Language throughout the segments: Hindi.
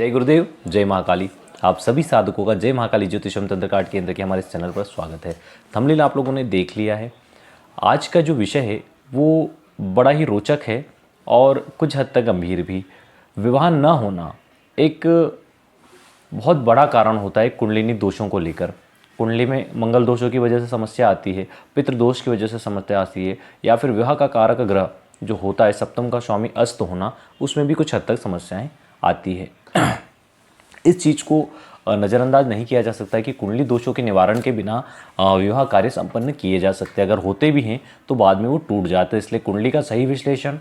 जय गुरुदेव, जय महाकाली। आप सभी साधकों का जय महाकाली ज्योतिषम तंत्र काट केंद्र के हमारे इस चैनल पर स्वागत है। थंबनेल आप लोगों ने देख लिया है। आज का जो विषय है वो बड़ा ही रोचक है और कुछ हद तक गंभीर भी। विवाह न होना एक बहुत बड़ा कारण होता है कुंडलिनी दोषों को लेकर। कुंडली में मंगल दोषों की वजह से समस्या आती है, पितृ दोष की वजह से समस्या आती है, या फिर विवाह का कारक ग्रह जो होता है सप्तम का स्वामी अस्त होना, उसमें भी कुछ हद तक समस्याएं आती है। इस चीज़ को नज़रअंदाज नहीं किया जा सकता है कि कुंडली दोषों के निवारण के बिना विवाह कार्य संपन्न किए जा सकते हैं। अगर होते भी हैं तो बाद में वो टूट जाते हैं। इसलिए कुंडली का सही विश्लेषण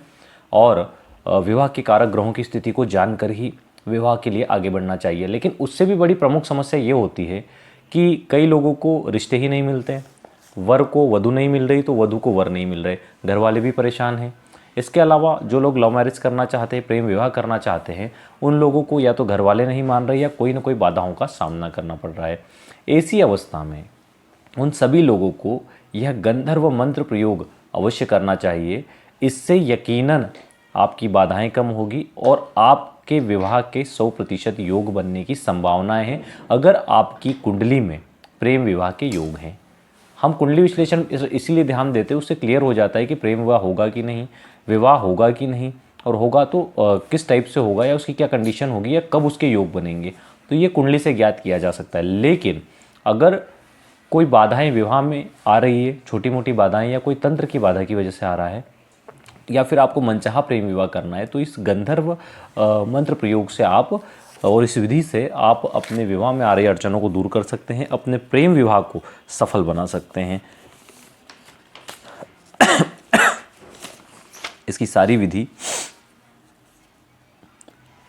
और विवाह के कारक ग्रहों की स्थिति को जानकर ही विवाह के लिए आगे बढ़ना चाहिए। लेकिन उससे भी बड़ी प्रमुख समस्या ये होती है कि कई लोगों को रिश्ते ही नहीं मिलते हैं, वर को वधू नहीं मिल रही तो वधू को वर नहीं मिल रहे, घर वाले भी परेशान हैं। इसके अलावा जो लोग लव मैरिज करना चाहते हैं, प्रेम विवाह करना चाहते हैं, उन लोगों को या तो घर वाले नहीं मान रहे या कोई ना कोई बाधाओं का सामना करना पड़ रहा है। ऐसी अवस्था में उन सभी लोगों को यह गंधर्व मंत्र प्रयोग अवश्य करना चाहिए। इससे यकीनन आपकी बाधाएं कम होगी और आपके विवाह के 100% योग बनने की संभावनाएं हैं, अगर आपकी कुंडली में प्रेम विवाह के योग हैं। हम कुंडली विश्लेषण इसीलिए ध्यान देते हैं, उससे क्लियर हो जाता है कि प्रेम विवाह होगा कि नहीं, विवाह होगा कि नहीं, और होगा तो किस टाइप से होगा या उसकी क्या कंडीशन होगी या कब उसके योग बनेंगे। तो ये कुंडली से ज्ञात किया जा सकता है। लेकिन अगर कोई बाधाएं विवाह में आ रही है, छोटी मोटी बाधाएं, या कोई तंत्र की बाधा की वजह से आ रहा है, या फिर आपको मनचाहा प्रेम विवाह करना है, तो इस गंधर्व मंत्र प्रयोग से आप और इस विधि से आप अपने विवाह में आ रही अड़चनों को दूर कर सकते हैं, अपने प्रेम विवाह को सफल बना सकते हैं। इसकी सारी विधि,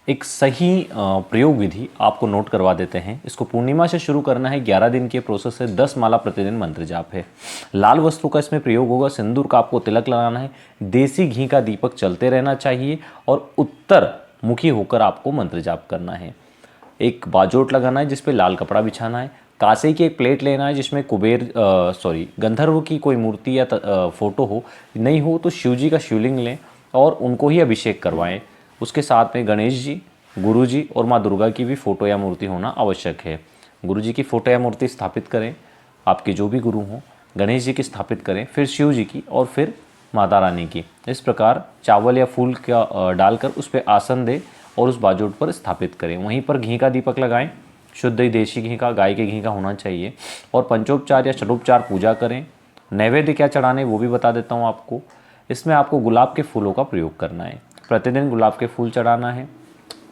एक सही प्रयोग विधि आपको नोट करवा देते हैं। इसको पूर्णिमा से शुरू करना है। 11 दिन के प्रोसेस से 10 माला प्रतिदिन मंत्र जाप है। लाल वस्त्रों का इसमें प्रयोग होगा। सिंदूर का आपको तिलक लगाना है। देसी घी का दीपक चलते रहना चाहिए और उत्तर मुखी होकर आपको मंत्र जाप करना है। एक बाजोट लगाना है जिसपे लाल कपड़ा बिछाना है। कांसे की एक प्लेट लेना है जिसमें गंधर्व की कोई मूर्ति या फोटो हो, नहीं हो तो शिव जी का शिवलिंग लें और उनको ही अभिषेक करवाएं। उसके साथ में गणेश जी, गुरु जी और माँ दुर्गा की भी फोटो या मूर्ति होना आवश्यक है। गुरु जी की फोटो या मूर्ति स्थापित करें, आपके जो भी गुरु हों। गणेश जी की स्थापित करें, फिर शिव जी की और फिर माता रानी की। इस प्रकार चावल या फूल का डालकर उस पर आसन दें और उस बाजोट पर स्थापित करें। वहीं पर घी का दीपक लगाएं, शुद्ध देशी घी का, गाय के घी का होना चाहिए, और पंचोपचार या षडोपचार पूजा करें। नैवेद्य क्या चढ़ाने वो भी बता देता हूँ आपको। इसमें आपको गुलाब के फूलों का प्रयोग करना है। प्रतिदिन गुलाब के फूल चढ़ाना है,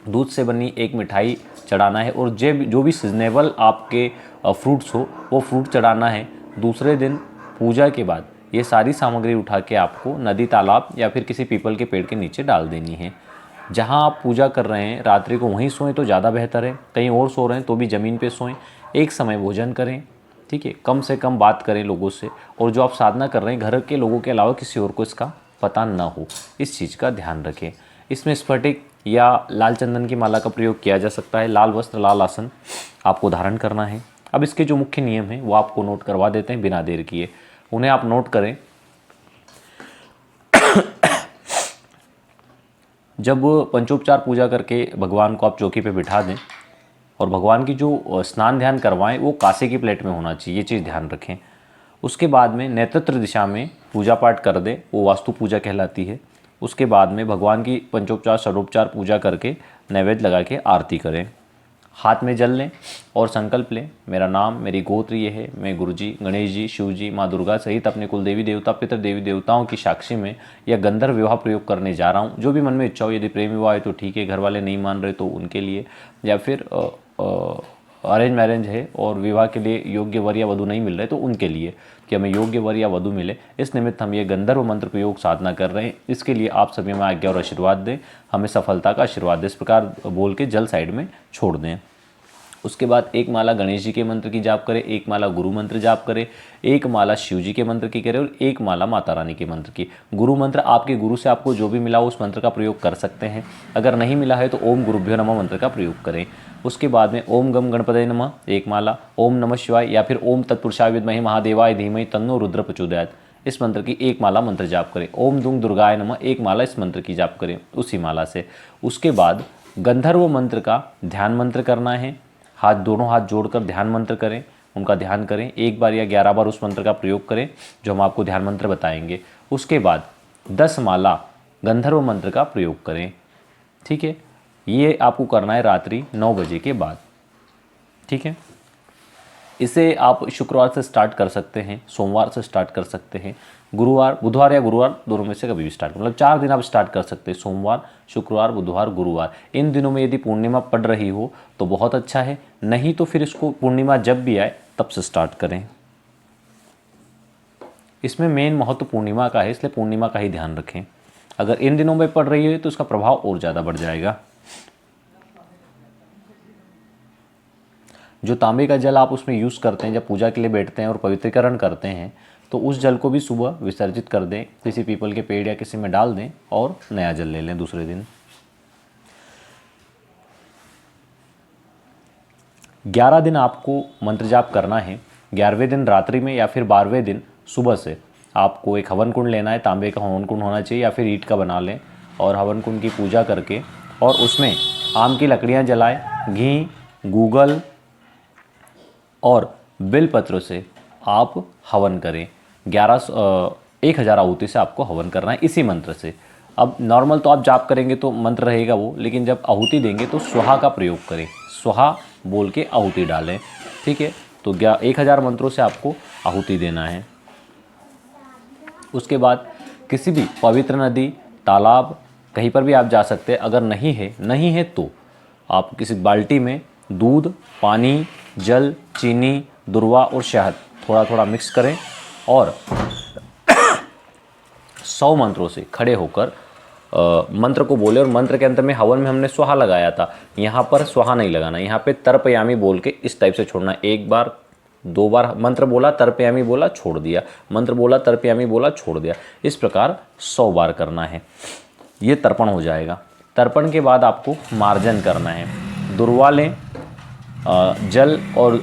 दूध से बनी एक मिठाई चढ़ाना है, और जो भी सीजनेबल आपके फ्रूट्स हो वो फ्रूट चढ़ाना है। दूसरे दिन पूजा के बाद ये सारी सामग्री उठा के आपको नदी, तालाब या फिर किसी पीपल के पेड़ के नीचे डाल देनी है। जहाँ आप पूजा कर रहे हैं रात्रि को वहीं सोएं तो ज़्यादा बेहतर है। कहीं और सो रहे हैं तो भी ज़मीन पे सोएं। एक समय भोजन करें, ठीक है। कम से कम बात करें लोगों से, और जो आप साधना कर रहे हैं घर के लोगों के अलावा किसी और को इसका पता ना हो, इस चीज़ का ध्यान रखें। इसमें स्फटिक या लाल चंदन की माला का प्रयोग किया जा सकता है। लाल वस्त्र, लाल आसन आपको धारण करना है। अब इसके जो मुख्य नियम हैं वो आपको नोट करवा देते हैं बिना देर किए। उन्हें आप नोट करें। जब पंचोपचार पूजा करके भगवान को आप चौकी पे बिठा दें और भगवान की जो स्नान ध्यान करवाएं वो कांसे की प्लेट में होना चाहिए, ये चीज़ ध्यान रखें। उसके बाद में नेतृत्व दिशा में पूजा पाठ कर दें, वो वास्तु पूजा कहलाती है। उसके बाद में भगवान की पंचोपचार षडोपचार पूजा करके नैवेद्य लगा के आरती करें। हाथ में जल लें और संकल्प लें, मेरा नाम, मेरी गोत्र ये है, मैं गुरु जी, गणेश जी, शिव जी, माँ दुर्गा सहित अपने कुल देवी देवता, पितर देवी देवताओं की साक्षी में यह गंधर्व विवाह प्रयोग करने जा रहा हूँ। जो भी मन में इच्छा हो, यदि प्रेम विवाह है तो ठीक है, घर वाले नहीं मान रहे तो उनके लिए, या फिर अरेंज मैरेज है और विवाह के लिए योग्य वर या वधू नहीं मिल रहे तो उनके लिए, कि हमें योग्य वर या वधू मिले। इस निमित्त हम ये गंधर्व मंत्र प्रयोग साधना कर रहे हैं। इसके लिए आप सभी हमें आज्ञा और आशीर्वाद दें, हमें सफलता का आशीर्वाद दें। इस प्रकार बोल के जल साइड में छोड़ दें। उसके बाद एक माला गणेश जी के मंत्र की जाप करें, एक माला गुरु मंत्र जाप करें, एक माला शिव जी के मंत्र की करें और एक माला माता रानी के मंत्र की। गुरु मंत्र आपके गुरु से आपको जो भी मिला हो उस मंत्र का प्रयोग कर सकते हैं। अगर नहीं मिला है तो ओम गुरुभ्यो नमः मंत्र का प्रयोग करें। उसके बाद में ओम गम गणपतये नमः एक माला, ओम नमः शिवाय या फिर ओम तत्पुरुषाय विद्महे महादेवाय धीमहि तन्नो रुद्र प्रचोदयात्, इस मंत्र की एक माला मंत्र जाप करें। ओम दुंग दुर्गाय नमः एक माला इस मंत्र की जाप करें उसी माला से। उसके बाद गंधर्व मंत्र का ध्यान मंत्र करना है। दोनों हाथ जोड़कर ध्यान मंत्र करें, उनका ध्यान करें, 1 बार या 11 बार उस मंत्र का प्रयोग करें जो हम आपको ध्यान मंत्र बताएंगे। उसके बाद 10 माला गंधर्व मंत्र का प्रयोग करें। ठीक है, ये आपको करना है रात्रि 9 बजे के बाद। ठीक है, इसे आप शुक्रवार से स्टार्ट कर सकते हैं, सोमवार से स्टार्ट कर सकते हैं, बुधवार या गुरुवार दोनों में से कभी भी स्टार्ट, मतलब 4 दिन आप स्टार्ट कर सकते हैं, सोमवार, शुक्रवार, बुधवार, गुरुवार। इन दिनों में यदि पूर्णिमा पड़ रही हो तो बहुत अच्छा है, नहीं तो फिर इसको पूर्णिमा जब भी आए तब से स्टार्ट करें। इसमें मेन महत्व पूर्णिमा का है, इसलिए पूर्णिमा का ही ध्यान रखें। अगर इन दिनों में पड़ रही है तो उसका प्रभाव और ज़्यादा बढ़ जाएगा। जो तांबे का जल आप उसमें यूज़ करते हैं, जब पूजा के लिए बैठते हैं और पवित्रीकरण करते हैं, तो उस जल को भी सुबह विसर्जित कर दें, किसी पीपल के पेड़ या किसी में डाल दें और नया जल ले लें दूसरे दिन। 11 दिन आपको मंत्र जाप करना है। 11वें दिन रात्रि में या फिर 12वें दिन सुबह से आपको एक हवन कुंड लेना है। तांबे का हवन कुंड होना चाहिए या फिर ईंट का बना लें, और हवन कुंड की पूजा करके और उसमें आम की लकड़ियाँ जलाएं, घी, गूगल और बेलपत्र से आप हवन करें। 1000 आहुति से आपको हवन करना है इसी मंत्र से। अब नॉर्मल तो आप जाप करेंगे तो मंत्र रहेगा वो, लेकिन जब आहुति देंगे तो स्वाहा का प्रयोग करें, स्वाहा बोल के आहुति डालें। ठीक है, तो 1000 मंत्रों से आपको आहुति देना है। उसके बाद किसी भी पवित्र नदी, तालाब, कहीं पर भी आप जा सकते हैं। अगर नहीं है तो आप किसी बाल्टी में दूध, पानी, जल, चीनी, दुर्वा और शहद थोड़ा थोड़ा मिक्स करें और 100 मंत्रों से खड़े होकर मंत्र को बोले। और मंत्र के अंत में हवन में हमने स्वाहा लगाया था, यहाँ पर स्वाहा नहीं लगाना, यहाँ पे तर्पयामी बोल के इस टाइप से छोड़ना। 1 बार 2 बार मंत्र बोला, तर्पयामी बोला, छोड़ दिया, मंत्र बोला, तर्पयामी बोला, छोड़ दिया। इस प्रकार 100 बार करना है। ये तर्पण हो जाएगा। तर्पण के बाद आपको मार्जन करना है। दुर्वा लें, जल और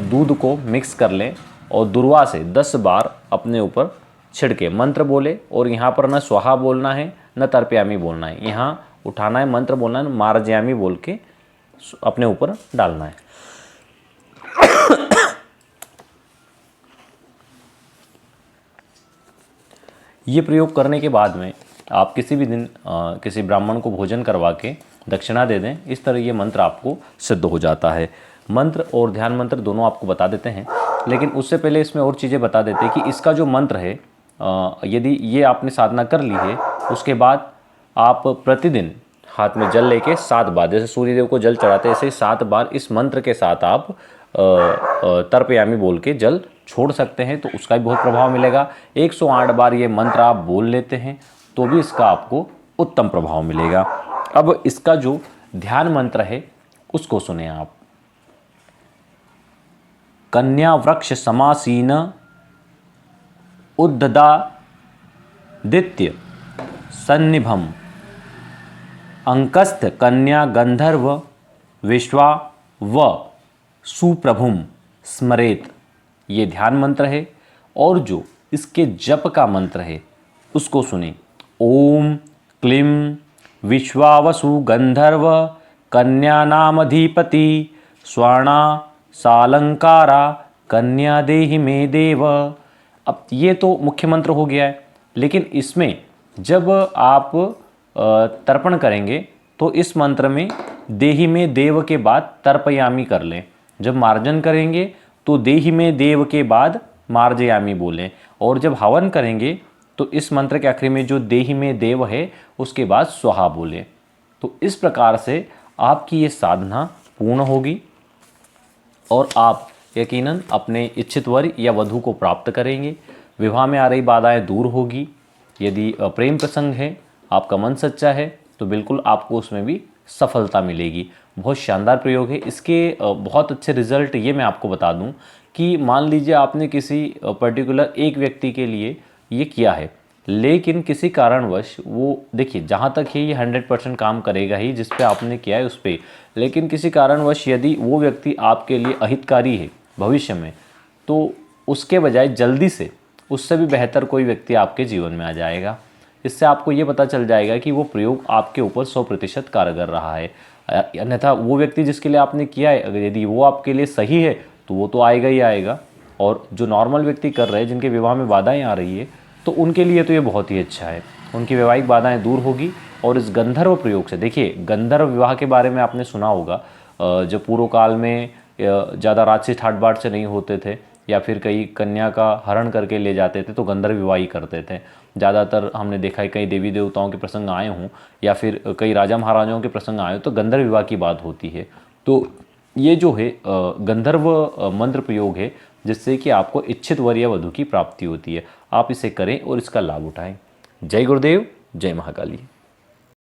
दूध को मिक्स कर लें और दुर्वा से 10 बार अपने ऊपर छिड़के, मंत्र बोले। और यहाँ पर न स्वाहा बोलना है न तर्पयामी बोलना है, यहाँ उठाना है, मंत्र बोलना है, मार्जयामी बोल के अपने ऊपर डालना है। ये प्रयोग करने के बाद में आप किसी भी दिन किसी ब्राह्मण को भोजन करवा के दक्षिणा दे दें। इस तरह ये मंत्र आपको सिद्ध हो जाता है। मंत्र और ध्यान मंत्र दोनों आपको बता देते हैं, लेकिन उससे पहले इसमें और चीज़ें बता देते हैं कि इसका जो मंत्र है, यदि ये आपने साधना कर ली है, उसके बाद आप प्रतिदिन हाथ में जल लेके 7 बार, जैसे सूर्यदेव को जल चढ़ाते हैं, ऐसे 7 बार इस मंत्र के साथ आप तर्पयामी बोल के जल छोड़ सकते हैं, तो उसका भी बहुत प्रभाव मिलेगा। 108 बार ये मंत्र आप बोल लेते हैं तो भी इसका आपको उत्तम प्रभाव मिलेगा। अब इसका जो ध्यान मंत्र है उसको सुने आप। कन्या वृक्ष समासीन उद्धदादित्य सन्निभम अंकस्थ कन्या गंधर्व विश्वा व सुप्रभुम स्मरेत। ये ध्यान मंत्र है। और जो इसके जप का मंत्र है उसको सुने। ओम क्लीं विश्वावसु गंधर्व कन्यानामधिपति स्वर्णा सालंकारा कन्या देहि मे देव। अब ये तो मुख्य मंत्र हो गया है, लेकिन इसमें जब आप तर्पण करेंगे तो इस मंत्र में देहि में देव के बाद तर्पयामी कर लें। जब मार्जन करेंगे तो देहि में देव के बाद मार्जयामी बोलें, और जब हवन करेंगे तो इस मंत्र के आखिरी में जो देहि में देव है उसके बाद स्वाहा बोलें। तो इस प्रकार से आपकी ये साधना पूर्ण होगी और आप यकीनन अपने इच्छित वर या वधू को प्राप्त करेंगे। विवाह में आ रही बाधाएं दूर होगी। यदि प्रेम प्रसंग है, आपका मन सच्चा है, तो बिल्कुल आपको उसमें भी सफलता मिलेगी। बहुत शानदार प्रयोग है। इसके बहुत अच्छे रिजल्ट ये मैं आपको बता दूं कि मान लीजिए आपने किसी पर्टिकुलर एक व्यक्ति के लिए ये किया है, लेकिन किसी कारणवश वो, देखिए जहाँ तक है ये 100% काम करेगा ही जिस पे आपने किया है उस पर, लेकिन किसी कारणवश यदि वो व्यक्ति आपके लिए अहितकारी है भविष्य में, तो उसके बजाय जल्दी से उससे भी बेहतर कोई व्यक्ति आपके जीवन में आ जाएगा। इससे आपको ये पता चल जाएगा कि वो प्रयोग आपके ऊपर 100% कारगर रहा है। अन्यथा वो व्यक्ति जिसके लिए आपने किया है, अगर यदि वो आपके लिए सही है तो वो तो आएगा ही आएगा। और जो नॉर्मल व्यक्ति कर रहे हैं, जिनके विवाह में बाधाएं आ रही है, तो उनके लिए तो ये बहुत ही अच्छा है, उनकी वैवाहिक बाधाएं दूर होगी। और इस गंधर्व प्रयोग से, देखिए गंधर्व विवाह के बारे में आपने सुना होगा, जब पूर्व काल में ज़्यादा राजसी ठाट बाट से नहीं होते थे, या फिर कई कन्या का हरण करके ले जाते थे, तो गंधर्व विवाह ही करते थे। ज़्यादातर हमने देखा है कई देवी देवताओं के प्रसंग आए हों या फिर कई राजा महाराजाओं के प्रसंग आए हों, तो गंधर्व विवाह की बात होती है। तो ये जो है गंधर्व मंत्र प्रयोग है, जिससे कि आपको इच्छित वर या वधू की प्राप्ति होती है। आप इसे करें और इसका लाभ उठाएं। जय गुरुदेव, जय महाकाली।